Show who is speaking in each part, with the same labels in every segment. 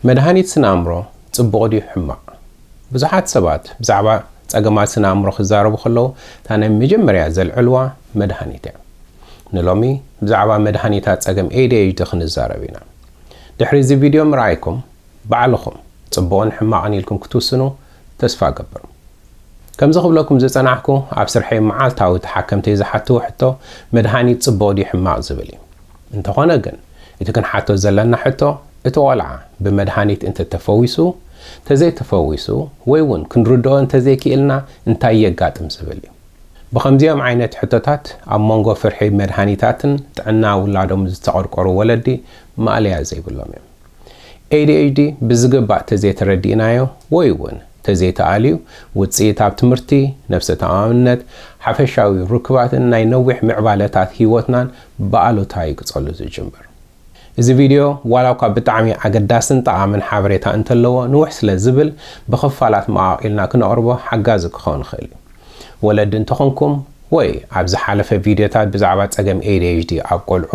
Speaker 1: መድሃኒት ስናምሮ ጽቡቕ ድዩ ሕማቕ? ብዙሓት ሰባት ብዛዕባ ጸገማት ስናምሮ ክዛረቡ ከለዉ እታ ናይ መጀመርያ ዘልዕልዋ መድሃኒት እያ። ንሎሚ ብዛዕባ መድሃኒታት ጸገም ADHD ክንዛረብ ኢና። ድሕሪ እዚ ቪድዮ ምርኣይኩም ባዕልኹም ጽቡቕን ሕማቕን ኢልኩም ክትውስኑ ተስፋ ገብር። ከምዚ ክብለኩም ዝጸናሕኩ ኣብ ስርሐይ መዓልታዊ ተሓከምተይ ዝሓትዎ ሕቶ መድሃኒት ጽቡቕ ድዩ ሕማቕ ዝብል እዩ። እንተኾነ ግን እቲ ክንሓቶ ዘለና ሕቶ እቲ ቆልዓ ብመድሃኒት እንተተፈዊሱ ተዘይተፈዊሱ ወይ እውን ክንርድኦ እንተዘይክኢልና እንታይ የጋጥም ዝብል እዩ። ብኸምዚኦም ዓይነት ሕቶታት ኣብ መንጎ ፍርሒ መድሃኒታትን ጥዕና ውላዶም ዝተቆርቆሩ ወለዲ ማእለያ ዘይብሎም እዮም። ADHD ብዝግባእ ተዘይተረዲእናዮ ወይ እውን ተዘይተኣልዩ ውጺኢት ኣብ ትምህርቲ፣ ነፍሲ ተኣማምነት፣ ሓፈሻዊ ርክባትን ናይ ነዊሕ ምዕባለታት ሂወትናን ብኣሉታ ይቅጸሉ ዝጅምር። እዚ ቪድዮ ዋላ እኳ ብጣዕሚ ኣገዳስን ጠቓምን ሓበሬታ እንተለዎ ንውሕ ስለ ዝብል ብኽፋላት መቓቒልና ክነቕርቦ ሓጋዚ ክኸውን ይኽእል እዩ። ወለዲ እንተኾንኩም ወይ ኣብ ዝሓለፈ ቪድዮታት ብዛዕባ ጸገም ADHD ኣብ ቆልዑ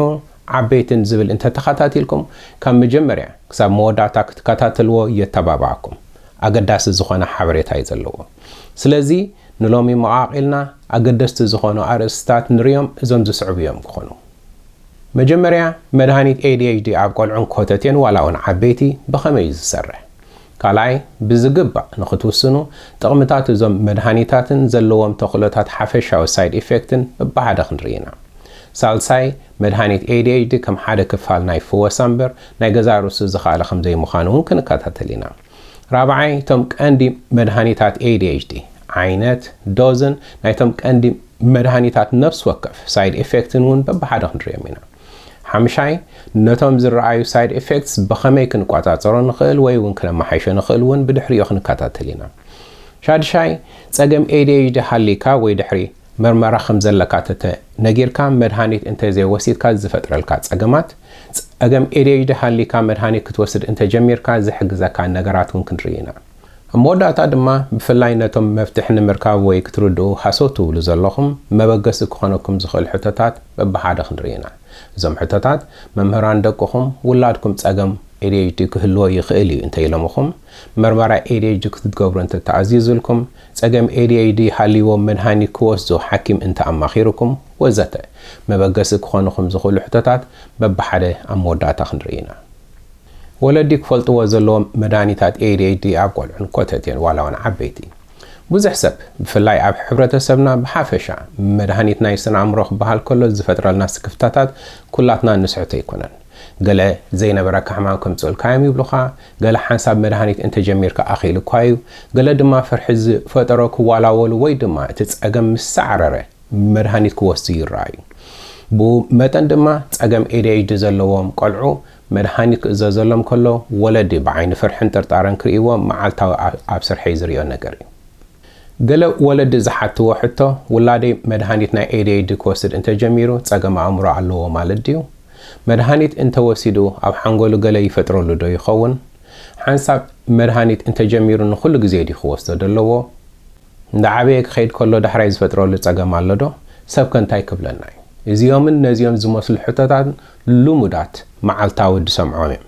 Speaker 1: ዓበይትን ዝብል እንተተኻታቲልኩም ካብ መጀመርያ ክሳብ መወዳእታ ክትከታተልዎ የተባብዓኩም ኣገዳሲ ዝኾነ ሓበሬታ እዩ ዘለዎ። ስለዚ ንሎሚ መቓቒልና ኣገደስቲ ዝኾኑ ኣርእስትታት ንሪኦም እዞም ዝስዕቡ እዮም ክኾኑ። መጀመርያ መድሃኒት ADHD ኣብ ቆልዑን ኮተቴን ዋላ እውን ዓበይቲ ብኸመይ ዝሰርሕ? ካልኣይ ብዝግባእ ንኽትውስኑ ጥቕምታት እዞም መድሃኒታትን ዘለዎም ተኽእሎታት ሓፈሻዊ ሳይድ ኢፌክትን በብሓደ ክንርኢ ኢና። ሳልሳይ መድሃኒት ADHD ከም ሓደ ክፋል ናይ ፍወሳ እምበር ናይ ገዛ ርእሱ ዝኽኣለ ከም ዘይምዃኑ እውን ክንከታተል ኢና። ራብዓይ እቶም ቀንዲ መድሃኒታት ADHD ዓይነት ዶዝን ናይቶም ቀንዲ መድሃኒታት ነፍሲ ወከፍ ሳይድ ኢፌክትን እውን በብሓደ ክንሪኦም ኢና። ሓምሻይ ነቶም ዝረኣዩ ሳይድ ኢፌክትስ ብኸመይ ክንቆጻጸሮ ንኽእል ወይ እውን ክነመሓይሾ ንኽእል እውን ብድሕሪኦ ክንከታተል ኢና። ሻድሻይ ጸገም ADHD ሃሊካ ወይ ድሕሪ መርመራ ከም ዘለካ ነጊርካ መድሃኒት እንተዘይወሲድካ ዝፈጥረልካ ጸገማት፣ ጸገም ADHD ሃሊካ መድሃኒት ክትወስድ እንተጀሚርካ ዝሕግዘካ ነገራት እውን ክንርኢ ኢና። ኣብ መወዳእታ ድማ ብፍላይ ነቶም መፍትሒ ንምርካብ ወይ ክትርድኡ ሓሶት ትብሉ ዘለኹም መበገሲ ክኾነኩም ዝኽእል ሕቶታት በብሓደ ክንርኢ ኢና። እዞም ሕቶታት መምህራን ደቅኹም ውላድኩም ጸገም ADHD ክህልዎ ይኽእል እዩ እንተኢሎምኹም፣ መርመራ ADHD ክትገብሩ እንተተኣዚዙልኩም፣ ጸገም ADHD ሃልይዎ መድሃኒት ክወስዱ ሓኪም እንተኣማኺርኩም ወዘተ መበገሲ ክኾኑኹም ዝኽእሉ ሕቶታት በብሓደ ኣብ መወዳእታ ክንርኢ ኢና። ወለዲ ክፈልጥዎ ዘለዎም መድሃኒታት ADHD ኣብ ቆልዑን ኮተቴን ዋላ እውን ዓበይቲ። ብዙሕ ሰብ ብፍላይ ኣብ ሕብረተሰብና ብሓፈሻ መድሃኒት ናይ ስነ ኣእምሮ ክበሃል ከሎ ዝፈጥረልና ስክፍታታት ኩላትና ንስሕቶ ኣይኮነን። ገለ ዘይነበረካ ሕማም ከምፅኡልካዮም ይብሉኻ፣ ገለ ሓንሳብ መድሃኒት እንተጀሚርካ ኣኺልኳ እዩ፣ ገለ ድማ ፍርሒ ዝፈጠሮ ክዋላወሉ ወይ ድማ እቲ ጸገም ምስ ሰዓረረ መድሃኒት ክወስዱ ይረኣዩ። ብመጠን ድማ ጸገም ADHD ዘለዎም ቆልዑ መድሃኒት ክእዘዘሎም ከሎ ወለዲ ብዓይኒ ፍርሕን ጥርጣረን ክርእይዎ መዓልታዊ ኣብ ስርሐይ ዝሪኦ ነገር እዩ። ገለ ወለዲ ዝሓትዎ ሕቶ ውላደይ መድሃኒት ናይ ADHD ክወስድ እንተጀሚሩ ጸገም ኣእምሮ ኣለዎ ማለት ድዩ? መድሃኒት እንተወሲዱ ኣብ ሓንጎሉ ገለ ይፈጥረሉ ዶ ይኸውን? ሓንሳብ መድሃኒት እንተጀሚሩ ንኹሉ ግዜ ድዩ ክወስዶ ዘለዎ? እንዳዓበየ ክኸይድ ከሎ ዳሕራይ ዝፈጥረሉ ጸገም ኣሎ ዶ? ሰብ ከንታይ ክብለና እዩ? እዚኦምን ነዚኦም ዝመስሉ ሕቶታት ልሙዳት መዓልታዊ ድሰምዖም እዮም።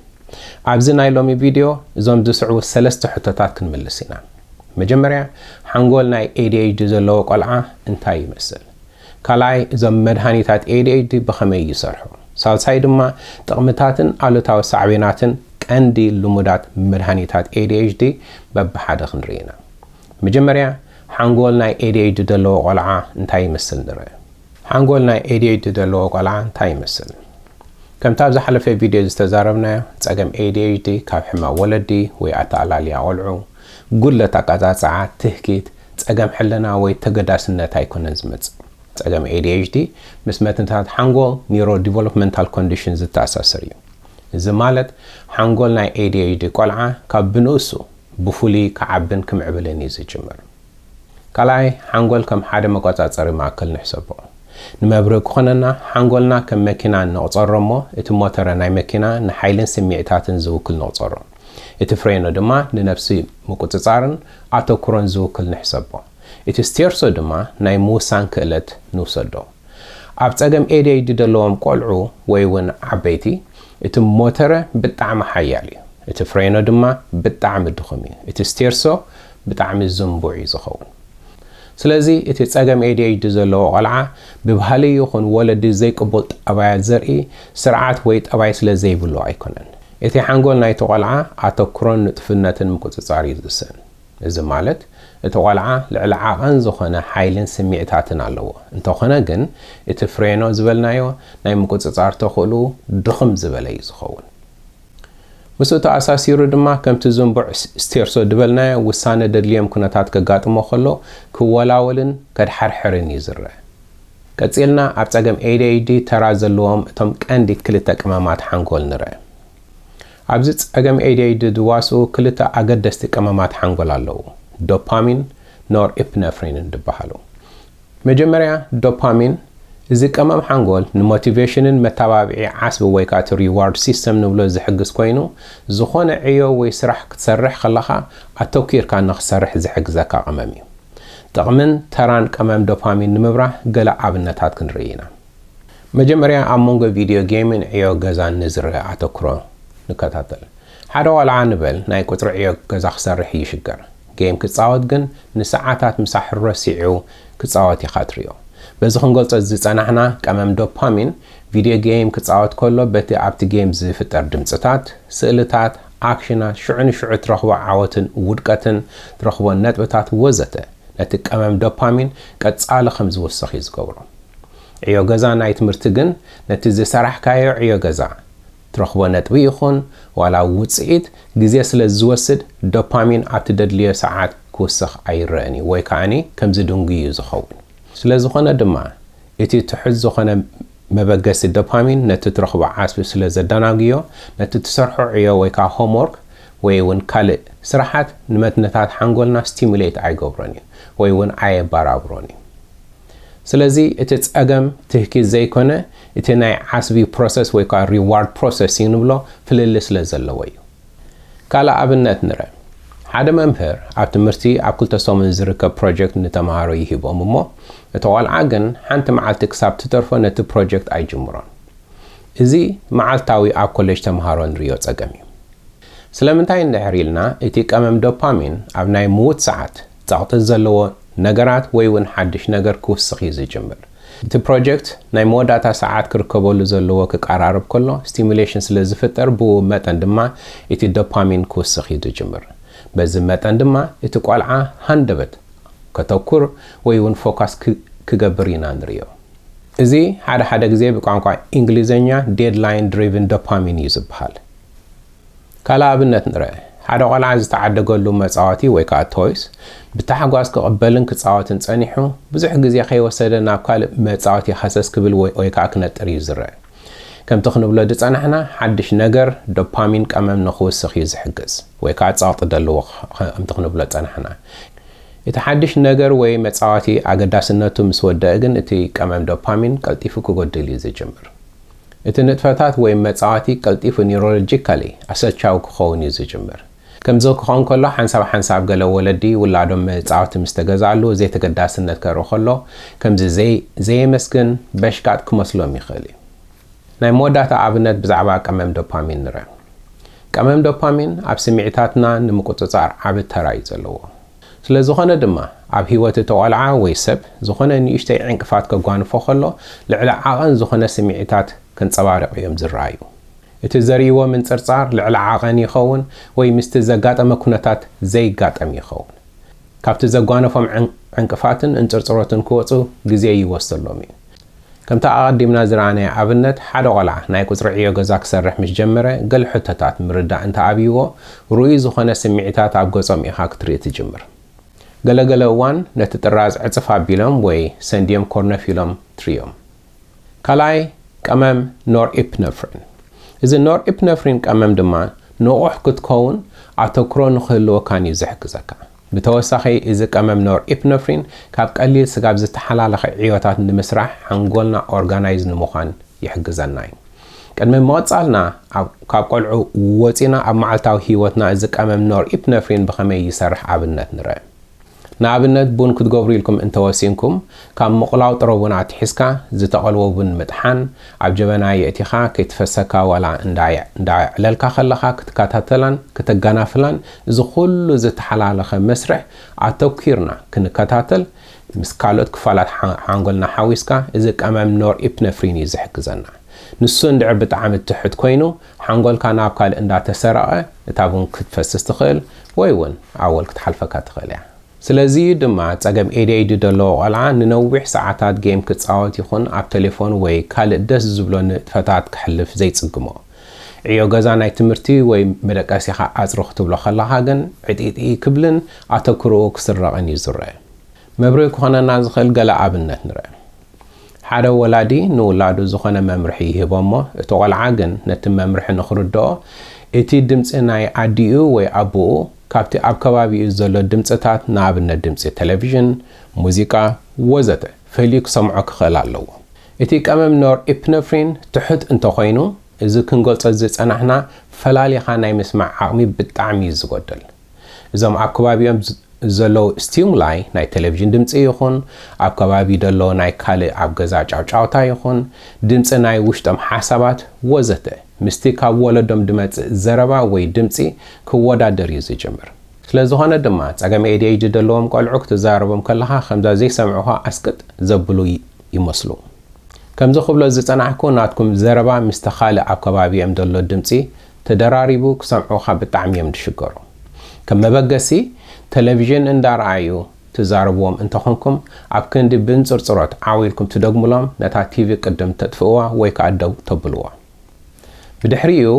Speaker 1: ኣብዚ ናይ ሎሚ ቪድዮ እዞም ዝስዕቡ 3 ሕቶታት ክንምልስ ኢና። መጀመርያ ሓንጎል ናይ ADHD ዘለዎ ቆልዓ እንታይ ይመስል? ካልኣይ እዞም መድሃኒታት ADHD ብኸመይ ይሰርሑ? ሳልሳይ ድማ ጥቕምታትን ኣሉታዊ ሳዕቤናትን ቀንዲ ልሙዳት መድሃኒታት ADHD በብሓደ ክንርኢ ኢና። መጀመርያ ሓንጎል ናይ ADHD ዘለዎ ቆልዓ እንታይ ይመስል ንርኢ። ሓንጎል ናይ ADHD ዘለዎ ቆልዓ እንታይ ይመስል? ከምታ ኣብ ዝሓለፈ ቪድዮ ዝተዛረብናዮ ጸገም ADHD ካብ ሕማቕ ወለዲ ወይ ኣተኣላልያ ቆልዑ፣ ጉድለት ኣቀጻጽዓ፣ ትህኪት፣ ጸገም ሕለና ወይ ተገዳስነት ኣይኮነን ዝመጽእ። ጸገም ADHD ምስ መትንታት ሓንጎል ኒውሮ ዲቨሎፕመንታል ኮንዲሽን ዝተኣሳሰር እዩ። እዚ ማለት ሓንጎል ናይ ADHD ቆልዓ ካብ ብንእሱ ብፍሉይ ክዓብን ክምዕብልን እዩ ዝጅምር። ካልኣይ ሓንጎል ከም ሓደ መቆጻጸሪ ማእከል ንሕሰቦ። ንመብርህ ክኾነና ሓንጎልና ከም መኪና ንቕጸሮ እሞ እቲ ሞተር ናይ መኪና ንሓይልን ስምዒታትን ዝውክል ንቕጸሮ፣ እቲ ፍሬኖ ድማ ንነፍሲ ምቁጽጻርን ኣተኩሮን ዝውክል ንሕሰቦ፣ እቲ ስቴርሶ ድማ ናይ ምውሳን ክእለት ንውሰዶ። ኣብ ጸገም ADHD ዘለዎም ቆልዑ ወይ እውን ዓበይቲ እቲ ሞተር ብጣዕሚ ሓያል እዩ። እቲ ፍሬኖ ድማ ብጣዕሚ ድኹም እዩ እቲ ስቴርሶ ብጣዕሚ ዝንቡዕ እዩ ዝኸውን ስለዚ እቲ ጸገም ADHD ዘለዎ ቆልዓ ብባህሊ ይኹን ወለዲ ዘይቅበል ጠባያት ዘርኢ ስርዓት ወይ ጠባይ ስለ ዘይብሉ ኣይኮነን እቲ ሓንጎል ናይቲ ቆልዓ ኣተኩሮን ንጥፍነትን ምቁፅጻር እዩ ዝስእን እዚ ማለት እቲ ቆልዓ ልዕሊ ዓቐን ዝኾነ ሓይልን ስምዒታትን ኣለዎ እንተኾነ ግን እቲ ፍሬኖ ዝበልናዮ ናይ ምቁፅጻር ተኽእሉ ድኽም ዝበለ እዩ ዝኸውን ምስኡ ተኣሳሲሩ ድማ ከምቲ ዝንቡዕ ስቴርሶ ድበልናዮ ውሳነ ደድልዮም ኩነታት ከጋጥሞ ከሎ ክወላወልን ከድሓርሕርን እዩ ዝርአ ቀፂልና ኣብ ጸገም ADHD ተራ ዘለዎም እቶም ቀንዲ ክልተ ቅመማት ሓንጎል ንርአ ኣብዚ ጸገም ADHD ድዋስኡ ክልተ ኣገደስቲ ቅመማት ሓንጎል ኣለዉ ዶፓሚን ኖርኤፒነፍሪን እንድበሃሉ መጀመርያ ዶፓሚን እዚ ቀመም ሓንጎል ንሞቲቬሽንን መተባብዒ ዓስቢ ወይ ከዓ ሪዋርድ ሲስተም ንብሎ ዝሕግዝ ኮይኑ ዝኾነ ዕዮ ወይ ስራሕ ክትሰርሕ ከለኻ ኣተኪርካ ንኽሰርሕ ዝሕግዘካ ቀመም እዩ ጥቕምን ተራን ቀመም ዶፓሚን ንምብራህ ገለ ኣብነታት ክንርኢ ኢና መጀመርያ ኣብ መንጎ ቪድዮ ጌምን ዕዮ ገዛን ንዝርአ ኣተኩሮ ንከታተል ሓደ ቆልዓ ንበል ናይ ቁፅሪ ዕዮ ገዛ ክሰርሕ ይሽገር ጌም ክጻወት ግን ንሰዓታት ምሳሕ ረሲዑ ክጻወት ይኻ ትሪኦ በዚ ክንገልጾ ዝጸናሕና ቀመም ዶፓሚን ቪድዮ ጌም ክጻወት ከሎ በቲ ኣብቲ ጌም ዝፍጠር ድምፅታት ስእልታት ኣክሽናት ሽዑ ትረኽቦ ዓወትን ውድቀትን ትረኽቦ ነጥብታት ወዘተ ነቲ ቀመም ዶፓሚን ቀጻሊ ከም ዝውስኽ እዩ ዝገብሮ ዕዮ ገዛ ናይ ትምህርቲ ግን ነቲ ዝሰራሕካዮ ዕዮ ገዛ ትረኽቦ ነጥቢ ይኹን ዋላ ውጽኢት ግዜ ስለ ዝወስድ ዶፓሚን ኣብቲ ደድልዮ ሰዓት ክውስኽ ኣይረአኒ ወይ ከዓኒ ከምዚ ድንጉ እዩ ዝኸውን ስለ ዝኾነ ድማ እቲ ትሕዝ ዝኾነ መበገሲ ዶፓሚን ነቲ ትረኽቦ ዓስቢ ስለ ዘደናግዮ ነቲ ትሰርሖ ዕዮ ወይ ከዓ ሆምወርክ ወይ እውን ካልእ ስራሓት ንመትነታት ሓንጎልና ስቲሙሌት ኣይገብሮን እዩ ወይ እውን ኣየባራብሮን እዩ ስለዚ እቲ ጸገም ትህኪት ዘይኮነ እቲ ናይ ዓስቢ ፕሮሰስ ወይ ከዓ ሪዋርድ ፕሮሰሲንግ ንብሎ ፍልል ስለ ዘለዎ እዩ ካልእ ኣብነት ንርአ ሓደ መምህር ኣብ ትምህርቲ ኣብ ክልተ ሰሙን ዝርከብ ፕሮጀክት ንተምሃሮ ይሂቦም እሞ እቲ ቆልዓ ግን ሓንቲ መዓልቲ ክሳብ ትተርፎ ነቲ ፕሮጀክት ኣይጅምሮን እዚ መዓልታዊ ኣብ ኮሌጅ ተምሃሮ ንሪኦ ጸገም እዩ ስለምንታይ እንድሕር ኢልና እቲ ቀመም ዶፓሚን ኣብ ናይ ምዉት ሰዓት ጸቕጢ ዘለዎ ነገራት ወይ እውን ሓድሽ ነገር ክውስኽ እዩ ዝጅምር እቲ ፕሮጀክት ናይ መወዳእታ ሰዓት ክርከበሉ ዘለዎ ክቀራርብ ከሎ ስቲሙሌሽን ስለ ዝፍጠር ብኡ መጠን ድማ እቲ ዶፓሚን ክውስኽ እዩ ዝጅምር በዚ መጠን ድማ እቲ ቆልዓ ሃንደበት ከተኩር ወይ እውን ፎካስ ክገብር ኢና ንሪኦ እዚ ሓደ ግዜ ብቋንቋ እንግሊዝኛ ዴድላይን ድሪቭን ዶፓሚን እዩ ዝበሃል ካልእ ኣብነት ንርአ ሓደ ቆልዓ ዝተዓደገሉ መጻወቲ ወይ ከዓ ቶይስ ብታሕጓስ ክቕበልን ክጻወትን ጸኒሑ ብዙሕ ግዜ ከይወሰደ ናብ ካልእ መጻወቲ ሓሰስ ክብል ወይ ከዓ ክነጥር እዩ ዝርአ ከምቲ ክንብሎ ድጸናሕና ሓድሽ ነገር ዶፓሚን ቀመም ንኽውስኽ እዩ ዝሕግዝ ወይ ከዓ ጸቕጢ ደልዎ ከምቲ ክንብሎ ጸናሕና እቲ ሓድሽ ነገር ወይ መጻወቲ ኣገዳስነቱ ምስ ወደአ ግን እቲ ቀመም ዶፓሚን ቀልጢፉ ክጎድል እዩ ዝጅምር እቲ ንጥፈታት ወይ መጻወቲ ቀልጢፉ ኒውሮሎጂካሊ ኣሰቻዊ ክኸውን እዩ ዝጅምር ከምዚ ክኸውን ከሎ ሓንሳብ ገለ ወለዲ ውላዶም መጻወቲ ምስ ተገዛሉ ዘይተገዳስነት ከርኢ ከሎ ከምዚ ዘየመስግን በሽቃጥ ክመስሎም ይኽእል እዩ ናይ መወዳእታ ኣብነት ብዛዕባ ቀመም ዶፓሚን ንርአ ቀመም ዶፓሚን ኣብ ስምዒታትና ንምቁፅጻር ዓቢ ተራ እዩ ዘለዎ ስለ ዝኾነ ድማ ኣብ ሂወት እቲ ቆልዓ ወይ ሰብ ዝኾነ ንእሽተይ ዕንቅፋት ከጓንፎ ከሎ ልዕሊ ዓቐን ዝኾነ ስምዒታት ከንጸባርቑ እዮም ዝረኣዩ እቲ ዘርእይዎ ምንፅርጻር ልዕሊ ዓቐን ይኸውን ወይ ምስቲ ዘጋጠመ ኩነታት ዘይጋጠም ይኸውን ካብቲ ዘጓነፎም ዕንቅፋትን እንፅርፅሮትን ክወፁ ግዜ ይወስደሎም እዩ ከምታ ኣቐዲምና ዝረኣናዮ ኣብነት ሓደ ቆልዓ ናይ ቁፅሪ ዕዮ ገዛ ክሰርሕ ምስ ጀመረ ገለ ሕቶታት ምርዳእ እንተኣብይዎ ርኡይ ዝኾነ ስምዒታት ኣብ ገጾም ኢኻ ክትርኢ ትጅምር ገለገለ እዋን ነቲ ጥራዝ ዕፅፍ ኣቢሎም ወይ ሰንዲዮም ኮርነፊሎም ትርዮም ካልኣይ ቀመም ኖርኤፒነፍሪን እዚ ኖርኤፒነፍሪን ቀመም ድማ ንቑሕ ክትከውን ኣተኩሮ ንኽህልወካን እዩ ዝሕግዘካ ብተወሳኺ እዚ ቀመም ኖርኤፒነፍሪን ካብ ቀሊል ስጋብ ዝተሓላለኸ ዕዮታት ንምስራሕ ሓንጎልና ኦርጋናይዝ ንምዃን ይሕግዘና እዩ ቅድሚ ምቕጻልና ካብ ቆልዑ ወፂና ኣብ መዓልታዊ ሂወትና እዚ ቀመም ኖርኤፒነፍሪን ብኸመይ ይሰርሕ ኣብነት ንርአ ንኣብነት ቡን ክትገብሩ ኢልኩም እንተወሲንኩም ካብ ምቕላው ጥረቡን ኣትሒዝካ ዝተቐልዎ ቡን ምጥሓን ኣብ ጀበና የእቲኻ ከይትፈሰካ ዋላ እንዳዕለልካ ከለኻ ክትከታተላን ክትጋናፍላን እዚ ኩሉ ዝተሓላለኸ መስርሕ ኣተኪርና ክንከታተል ምስ ካልኦት ክፋላት ሓንጎልና ሓዊስካ እዚ ቀመም ኖርኤፒነፍሪን እዩ ዝሕግዘና ንሱ እንድዕር ብጣዕሚ ትሕት ኮይኑ ሓንጎልካ ናብ ካልእ እንዳተሰረቐ እታ ቡን ክትፈስስ ትኽእል ወይ እውን ኣወል ክትሓልፈካ ትኽእል እያ ስለዚ ድማ ጸገም ADHD ዘለዎ ቆልዓ ንነዊሕ ሰዓታት ጌም ክጻወት ይኹን ኣብ ቴሌፎን ወይ ካልእ ደስ ዝብሎ ንጥፈታት ክሕልፍ ዘይጽግሞ ዕዮ ገዛ ናይ ትምህርቲ ወይ መደቀሲኻ ኣጽሪ ክትብሎ ከለኻ ግን ዕጢጢ ክብልን ኣተክርኡ ክስረቕን እዩ ዝርአ መብርሂ ክኾነና ዝኽእል ገለ ኣብነት ንርአ ሓደ ወላዲ ንውላዱ ዝኾነ መምርሒ ይህቦ እሞ እቲ ቆልዓ ግን ነቲ መምርሒ ንኽርድኦ እቲ ድምፂ ናይ ኣዲኡ ወይ ኣቦኡ ካብቲ ኣብ ከባቢኡ ዘሎ ድምፅታት ንኣብነት ድምፂ ቴሌቪዥን ሙዚቃ ወዘተ ፈልዩ ክሰምዖ ክኽእል ኣለዎ እቲ ቀመም ኖርኤፒነፍሪን ትሕት እንተኾይኑ እዚ ክንገልጾ ዝጸናሕና ፈላሊኻ ናይ ምስማዕ ዓቕሚ ብጣዕሚ ዝጎደል እዞም ኣብ ከባቢኦም ዘለው ስቲሙላይ ናይ ቴሌቪዥን ድምፂ ይኹን ኣብ ከባቢ ደሎ ናይ ካልእ ኣብ ገዛ ጫውጫውታ ይኹን ድምፂ ናይ ውሽጦም ሓሳባት ወዘተ ምስቲ ካብ ወለዶም ድመጽእ ዘረባ ወይ ድምፂ ክወዳደር እዩ ዝጅምር ስለዝኾነ ድማ ጸገም ADHD ዘለዎም ቆልዑ ክትዛረቦም ከለኻ ከምዛ ዘይሰምዑኻ ኣስቅጥ ዘብሉ ይመስሉ ከምዚ ክብሎ ዝጸናሕኩ ናትኩም ዘረባ ምስቲ ካልእ ኣብ ከባቢኦም ደሎ ድምፂ ተደራሪቡ ክሰምዑኻ ብጣዕሚ እዮም ዝሽገሩ ከም መበገሲ ቴሌቪዥን እንዳረኣዩ ትዛረብዎም እንተኾንኩም ኣብ ክንዲ ብንፅርፅሮት ዓዊልኩም ትደግሙሎም ነታ ቲቪ ቅድም ተጥፍእዋ ወይ ከዓ ደው ተብልዋ ብድሕሪኡ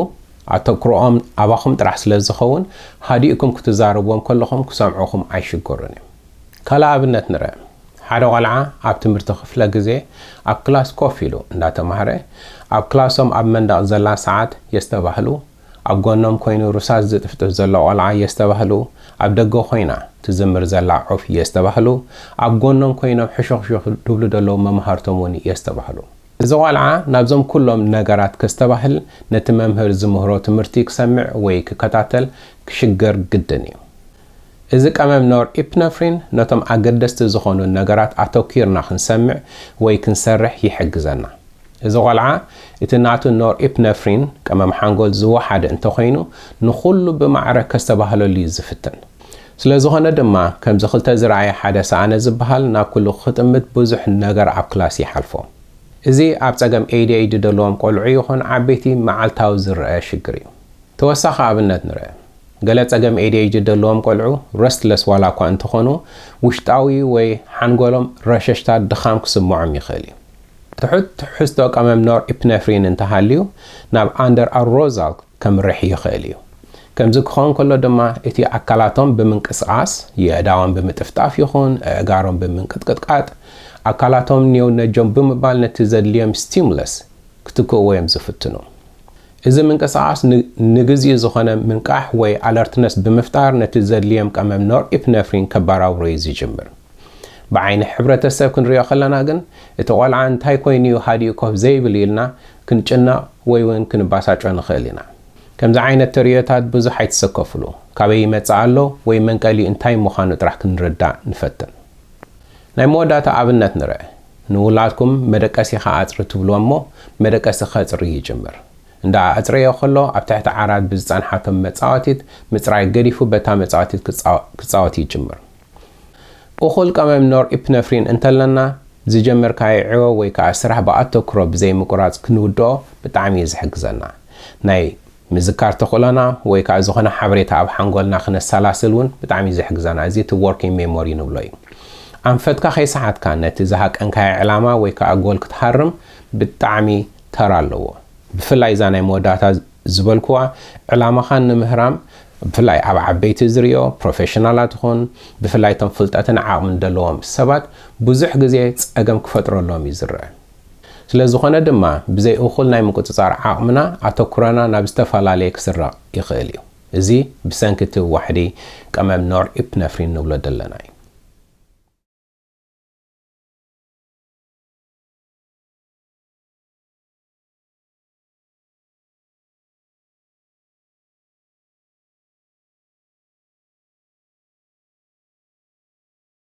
Speaker 1: ኣተክርኦም ኣባኹም ጥራሕ ስለ ዝኸውን ሃዲእኩም ክትዛረብዎም ከለኹም ክሰምዑኹም ኣይሽገሩን እዮም ካልእ ኣብነት ንርአ ሓደ ቆልዓ ኣብ ትምህርቲ ክፍለ ግዜ ኣብ ክላስ ኮፍ ኢሉ እንዳተማሃረ ኣብ ክላሶም ኣብ መንደቕ ዘላ ሰዓት የስተባህሉ ኣብ ጎኖም ኮይኑ ሩሳስ ዝጥፍጥፍ ዘሎ ቆልዓ የስተባህሉ ኣብ ደገ ኮይና ትዝምር ዘላ ዑፍ የስተባህሉ ኣብ ጎኖም ኮይኖም ሕሾኽሾኽ ድብሉ ደለው መምሃርቶም እውን የስተባህሉ እዚ ቆልዓ ናብዞም ኩሎም ነገራት ከስተባህል ነቲ መምህር ዝምህሮ ትምህርቲ ክሰምዕ ወይ ክከታተል ክሽገር ግድን እዩ እዚ ቀመም ኖርኤፒነፍሪን ነቶም ኣገደስቲ ዝኾኑ ነገራት ኣተኪርና ክንሰምዕ ወይ ክንሰርሕ ይሕግዘና እዚ ቆልዓ እቲ ናቱ ኖርኤፒነፍሪን ቀመም ሓንጎል ዝወሓደ እንተኾይኑ ንኹሉ ብማዕረ ከስተባህለሉ እዩ ዝፍትን ስለዝኾነ ድማ ከምዚ ክልተ ዝረኣየ ሓደ ሰኣነ ዝበሃል ናብ ኩሉ ክጥምት ብዙሕ ነገር ኣብ ክላስ ይሓልፎ እዚ ኣብ ጸገም ADHD ዘለዎም ቆልዑ ይኹን ዓበይቲ መዓልታዊ ዝርአ ሽግር እዩ ተወሳኺ ኣብነት ንርአ ገለ ጸገም ADHD ዘለዎም ቆልዑ ረስትለስ ዋላ እኳ እንትኾኑ ውሽጣዊ ወይ ሓንጎሎም ረሸሽታት ድኻም ክስምዖም ይኽእል እዩ ትሑት ትሕዝቶ ቀመም ኖርኤፒነፍሪን እንተሃልዩ ናብ ኣንደር ኣሮዛል ከምርሕ ይኽእል እዩ ከምዚ ክኸውን ከሎ ድማ እቲ ኣካላቶም ብምንቅስቓስ የእዳዎም ብምጥፍጣፍ ይኹን ኣእጋሮም ብምንቅጥቅጥቃጥ ኣካላቶም ኒውነጆም ብምባል ነቲ ዘድልዮም ስቲሙለስ ክትክእዎ እዮም ዝፍትኑ እዚ ምንቅስቓስ ንግዚኡ ዝኾነ ምንቃሕ ወይ ኣለርትነስ ብምፍጣር ነቲ ዘድልዮም ቀመም ኖርኤፒነፍሪን ከባራውሮ እዩ ዝጅምር ብዓይኒ ሕብረተሰብ ክንሪኦ ከለና ግን እቲ ቆልዓ እንታይ ኮይኑ ሃዲኡ ኮፍ ዘይብል ኢልና ክንጭነቕ ወይ እውን ክንባሳጮ ንኽእል ኢና ከምዚ ዓይነት ተርዮታት ብዙሕ ኣይትሰከፍሉ ካበይ ይመጽእ ኣሎ ወይ መንቀሊ እንታይ ምዃኑ ጥራሕ ክንርዳእ ንፈትን ናይ መወዳእታ ኣብነት ንርአ ንውላድኩም መደቀሲኻ ኣጽሪ ትብልዎ እሞ መደቀሲ ኸጽሪ ይጅምር እንዳ ኣጽረዮ ከሎ ኣብ ትሕቲ ዓራት ብዝጸንሓቶም መጻወቲት ምጽራይ ገዲፉ በታ መጻወቲት ክጻወት ይጅምር እኹል ቀመም ኖርኤፒነፍሪን እንተለና ዝጀመርካዮ ዕዮ ወይ ከዓ ስራሕ ብኣተክሮ ብዘይምቁራጽ ክንውድኦ ብጣዕሚ ዝሕግዘና ናይ ምዝካር ተኽእሎና ወይ ከዓ ዝኾነ ሓበሬታ ኣብ ሓንጎልና ክነሰላስል እውን ብጣዕሚ ዝሕግዘና እዚ እቲ ወርኪንግ ሜሞሪ ንብሎ እዩ ኣንፈትካ ከይሰዓትካ ነቲ ዝሃቀንካዮ ዕላማ ወይ ከዓ ጎል ክትሃርም ብጣዕሚ ተራ ኣለዎ ብፍላይ እዛ ናይ መወዳእታ ዝበልክዋ ዕላማኻ ንምህራም ብፍላይ ኣብ ዓበይቲ ዝርዮ ፕሮፌሽናላት ይኹን ብፍላይ ቶም ፍልጠትን ዓቕምን ዘለዎም ሰባት ብዙሕ ግዜ ጸገም ክፈጥረሎም እዩ ዝርአ ስለዝኾነ ድማ ብዘይ እኹል ናይ ምቁፅጻር ዓቕምና ኣተኩረና ናብ ዝተፈላለየ ክስረቕ ይኽእል እዩ እዚ ብሰንኪቲ ዋሕዲ ቀመም ኖርኤፒነፍሪን ንብሎ ዘለና እዩ